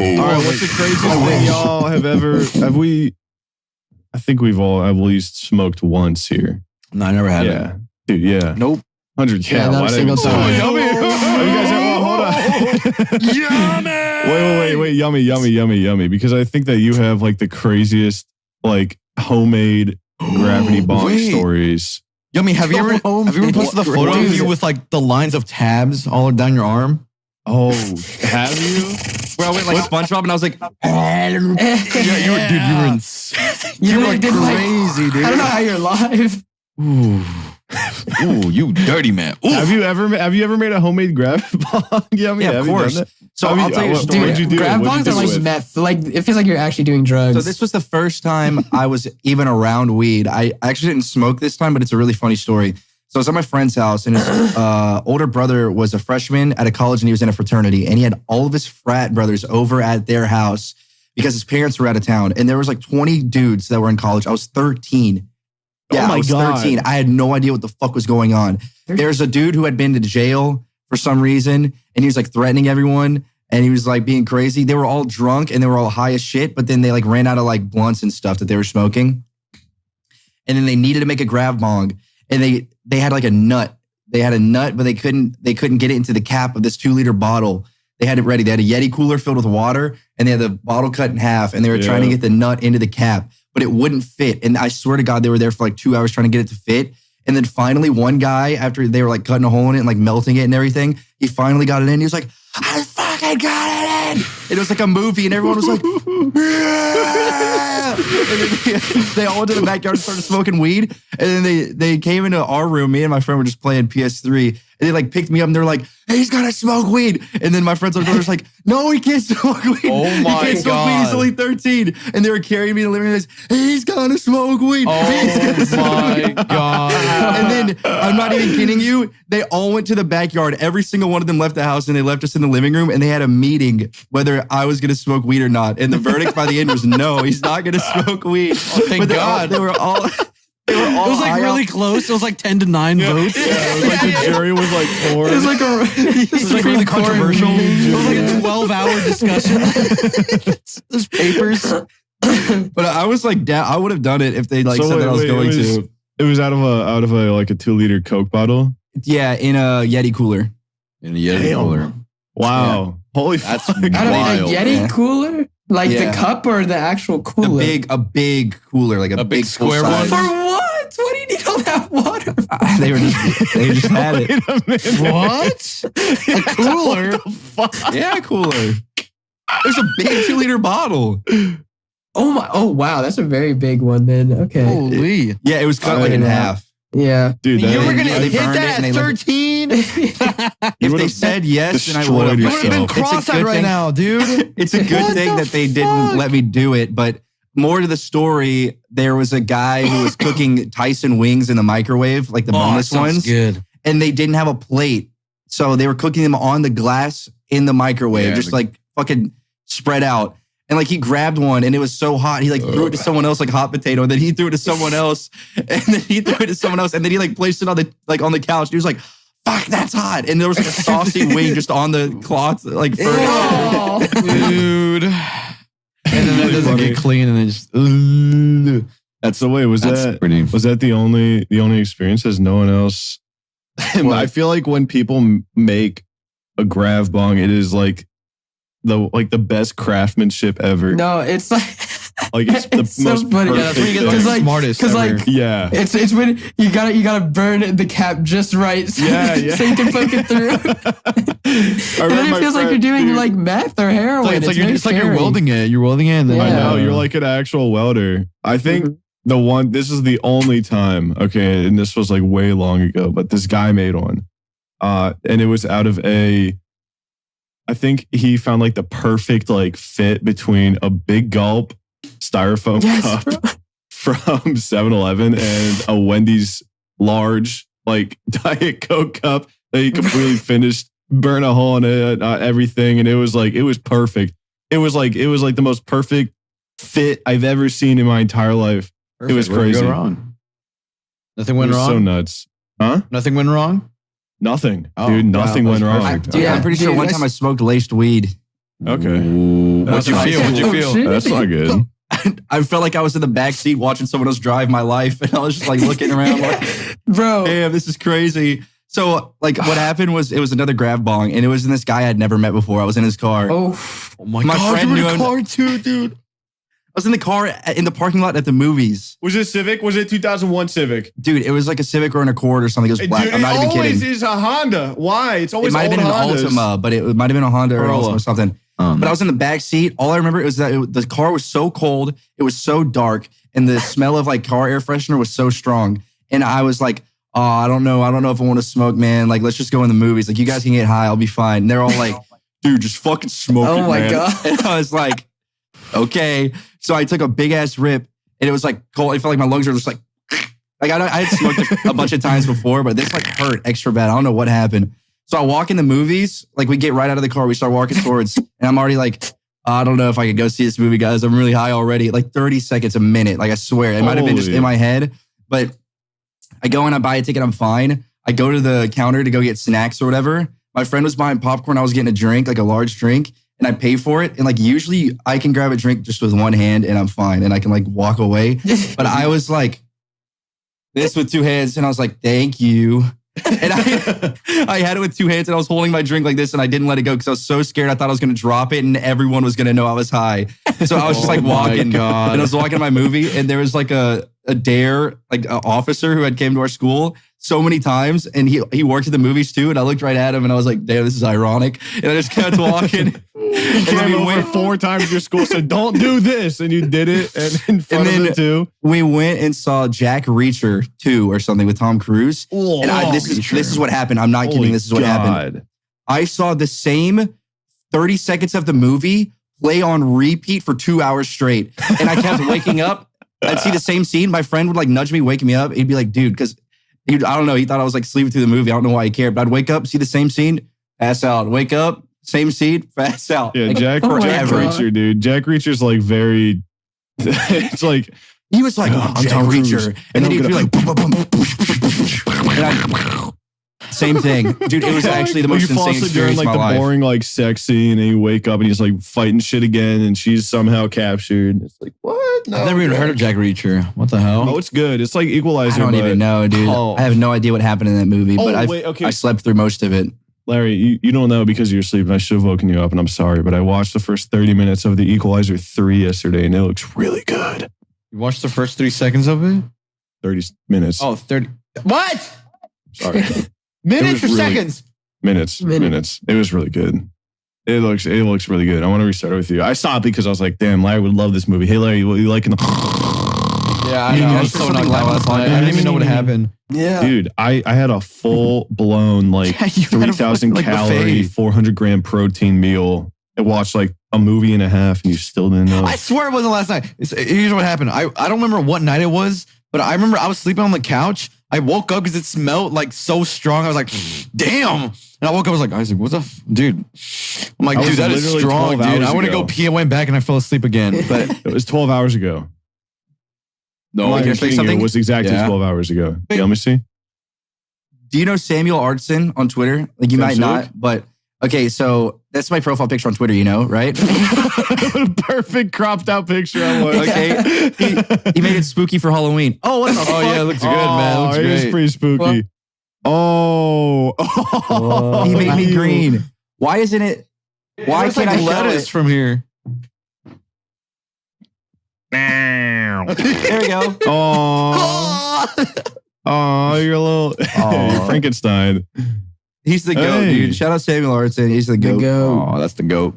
All right, what's the craziest thing y'all have we? I think we've all at least smoked once here. No, I never had it. Yeah, dude. Yeah. Nope. 100. Yeah, not a single time. Yummy. You guys hold on. Yummy. Wait. Yummy. Because I think that you have like the craziest like homemade gravity bong stories. Yummy, have you ever posted the photo of you with like the lines of tabs all down your arm? Oh, have you? Where I went like SpongeBob and I was like, you were insane. You were did, crazy, dude. I don't know how you're alive. Ooh, you dirty man. Ooh. Have you ever made a homemade gravity bong? Yeah, of course. So I'll tell you a story. What'd you do? Grab bongs are like meth. Like it feels like you're actually doing drugs. So this was the first time I was even around weed. I actually didn't smoke this time, but it's a really funny story. So I was at my friend's house, and his older brother was a freshman at a college, and he was in a fraternity. And he had all of his frat brothers over at their house because his parents were out of town. And there was like 20 dudes that were in college. I was 13. Yeah, I was 13. I had no idea what the fuck was going on. There's a dude who had been to jail for some reason, and he was like threatening everyone, and he was like being crazy. They were all drunk, and they were all high as shit, but then they like ran out of like blunts and stuff that they were smoking. And then they needed to make a grav bong, and they had like a nut. They had a nut, but they couldn't get it into the cap of this 2-liter bottle. They had it ready. They had a Yeti cooler filled with water, and they had the bottle cut in half, and they were trying to get the nut into the cap, but it wouldn't fit. And I swear to God, they were there for like 2 hours trying to get it to fit. And then finally, one guy, after they were like cutting a hole in it and like melting it and everything, he finally got it in. He was like, I fucking got it in. It was like a movie, and everyone was like, yeah. And then they all went to the backyard and started smoking weed. And then they came into our room. Me and my friend were just playing PS3. And they like picked me up and they're like, hey, he's gotta smoke weed. And then my friends on the door was like, no, he can't smoke weed. Oh my He can't smoke weed. He's only 13. And they were carrying me to the living room and they said, he's gonna smoke weed. Oh my God. And then, I'm not even kidding you, they all went to the backyard. Every single one of them left the house and they left us in the living room, and they had a meeting whether I was gonna smoke weed or not. And the verdict by the end was no, he's not gonna smoke weed. Oh, thank God. They were all it was like really close. It was like 10-9 votes. Yeah, it was like the jury was like 4. It was like It was like really controversial. It was like a 12-hour discussion. There's papers. But I was like, I would have done it if they like said that I was going to. It was out of a like a 2-liter Coke bottle. Yeah, in a Yeti cooler. In a Yeti cooler. Wow. Yeah. Holy That's fuck. wild. A Yeti cooler? Like the cup or the actual cooler? A big cooler, like a big square one. For what? What do you need all that water for? They just had it. What? A cooler? Yeah, a cooler. There's a big 2-liter bottle. Oh wow, that's a very big one then. Okay. Holy. Yeah, it was cut like in half. Yeah. Dude, You were going to they hit burned that it and at they 13? If they said yes, then I would have. You would have been cross-eyed right now, dude. It's a good thing that they didn't let me do it, but more to the story, there was a guy who was cooking Tyson wings in the microwave, like the boneless ones. Good. And they didn't have a plate. So they were cooking them on the glass in the microwave, just like fucking spread out. And like he grabbed one and it was so hot, he like threw it to someone else like hot potato. And then he threw it to someone else. And then he threw it to someone else. And then he like placed it on the couch. He was like, fuck, that's hot. And there was like a saucy wing just on the cloth, like furniture. Dude. And then that doesn't get clean, and then just. That's the way. Was that the only experience? Has no one else? I feel like when people make a grav bong, it is like the best craftsmanship ever. No, it's like it's the it's most so funny. perfect Yeah, that's when you get thing. the smartest. Because ever. like Yeah. it's when you gotta burn the cap just right so, Yeah. so you can poke it through. And then it feels like you're doing like meth or heroin. It's like you're welding it. You're welding it. And then I know, you're like an actual welder. I think this is the only time, okay, and this was like way long ago, but this guy made one. And it was out of I think he found like the perfect like fit between a big gulp styrofoam cup from 7-Eleven and a Wendy's large like Diet Coke cup that he completely finished, burn a hole in it, everything, and it was perfect. It was like the most perfect fit I've ever seen in my entire life. Perfect. It was crazy. What went wrong? Nothing went wrong. So nuts, huh? Nothing went wrong. Nothing, dude. Nothing went wrong. I'm pretty sure one time I smoked laced weed. Okay. What'd you feel? What'd you feel? Shit. That's not good. I felt like I was in the back seat watching someone else drive my life, and I was just like looking around, like, Bro. damn, this is crazy. So, like, what happened was it was another grab bong, and it was in this guy I'd never met before. I was in his car. Oh. Oh my My God, friend you knew were in him. a car too, dude. I was in the car in the parking lot at the movies. Was it Civic? Was it 2001 Civic? Dude, it was like a Civic or an Accord or something. It was black. Dude, I'm not even it always kidding. is a Honda. Why? It's always It might have been old an Hondas. Altima, but it might have been a Honda or an Corolla. Altima or something. But I was in the back seat. All I remember was that the car was so cold, it was so dark, and the smell of like car air freshener was so strong. And I was like, oh, I don't know if I want to smoke, man. Like, let's just go in the movies. Like, you guys can get high, I'll be fine. And they're all like, dude, just fucking smoke it, Oh my man. God. And I was like, okay. So I took a big ass rip, and it was like cold. I felt like my lungs were just like I had smoked a bunch of times before, but this like hurt extra bad. I don't know what happened. So I walk in the movies, like we get right out of the car, we start walking towards, and I'm already like, I don't know if I could go see this movie, guys. I'm really high already. Like 30 seconds a minute. Like I swear, it might have been just Holy. in my head. But I go and I buy a ticket, I'm fine. I go to the counter to go get snacks or whatever. My friend was buying popcorn, I was getting a drink, like a large drink, and I pay for it. And like usually I can grab a drink just with one hand and I'm fine and I can like walk away. But I was like this with two hands and I was like, thank you. And I had it with two hands and I was holding my drink like this and I didn't let it go because I was so scared. I thought I was going to drop it and everyone was going to know I was high. So I was just like walking and I was walking to my movie and there was like a dare, like an officer who had came to our school so many times and he worked at the movies too. And I looked right at him and I was like, damn, this is ironic. And I just kept walking. You came over 4 times to your school, said, don't do this. And you did it and in front of it too. We went and saw Jack Reacher 2 or something with Tom Cruise. And this is what happened. I'm not kidding. This is what happened. I saw the same 30 seconds of the movie play on repeat for 2 hours straight. And I kept waking up. I'd see the same scene. My friend would like nudge me, wake me up. He'd be like, dude, because I don't know. He thought I was like sleeping through the movie. I don't know why he cared. But I'd wake up, see the same scene, pass out. Wake up, same scene, pass out. Yeah, like, Jack Reacher, dude. Jack Reacher's like very, it's like, he was like, I'm Jack Tom Cruise. Reacher. And then he'd be like, boom, boom, boom, boom, same thing. Dude, it was actually the most you fall insane asleep during experience like of the my life. boring like sex scene and you wake up and he's like fighting shit again and she's somehow captured. It's like, what? No, I've never even heard of Jack Reacher. What the hell? Oh, it's good. It's like Equalizer. I don't even know, dude. Oh. I have no idea what happened in that movie, but I slept through most of it. Larry, you don't know because you're asleep and I should have woken you up and I'm sorry, but I watched the first 30 minutes of the Equalizer 3 yesterday and it looks really good. You watched the first 3 seconds of it? 30 minutes. Oh, 30. What? Sorry. Minutes or really- seconds? Minutes. It was really good. It looks really good. I want to restart it with you. I stopped because I was like, damn, Larry would love this movie. Hey, Larry, what you liking? Yeah, I know. I was so knocked out last night. I didn't even know what happened. Yeah. Dude, I had a full blown like Yeah, you had a 3,000 like calorie, buffet. 400 gram protein meal. I watched like a movie and a half and you still didn't know. I swear it wasn't last night. Here's what happened. I don't remember what night it was, but I remember I was sleeping on the couch. I woke up because it smelled like so strong. I was like, damn. And I woke up, I was like, Isaac, what the dude? I'm like, That dude, was that is literally strong, 12 dude. hours I want to ago. go pee. I went back and I fell asleep again. But It was 12 hours ago. No, I'm not can I even say kidding you. something? It was exactly Yeah. 12 hours ago. Yeah, let me see. Do you know Samuel Artson on Twitter? Like you might Sam not, but okay, so that's my profile picture on Twitter, you know, right? Perfect cropped out picture. I want. Okay. He made it spooky for Halloween. Oh, what the fuck? oh yeah, it looks good, man. It looks It is great. pretty spooky. Oh. He made me green. Why isn't it? Why Looks can't like I show lettuce it? from here? There we go. Oh. Oh, you're a little Aw. Frankenstein. He's the goat, Hey. dude. Shout out Samuel Artson. He's the The goat. goat. Oh, that's the goat.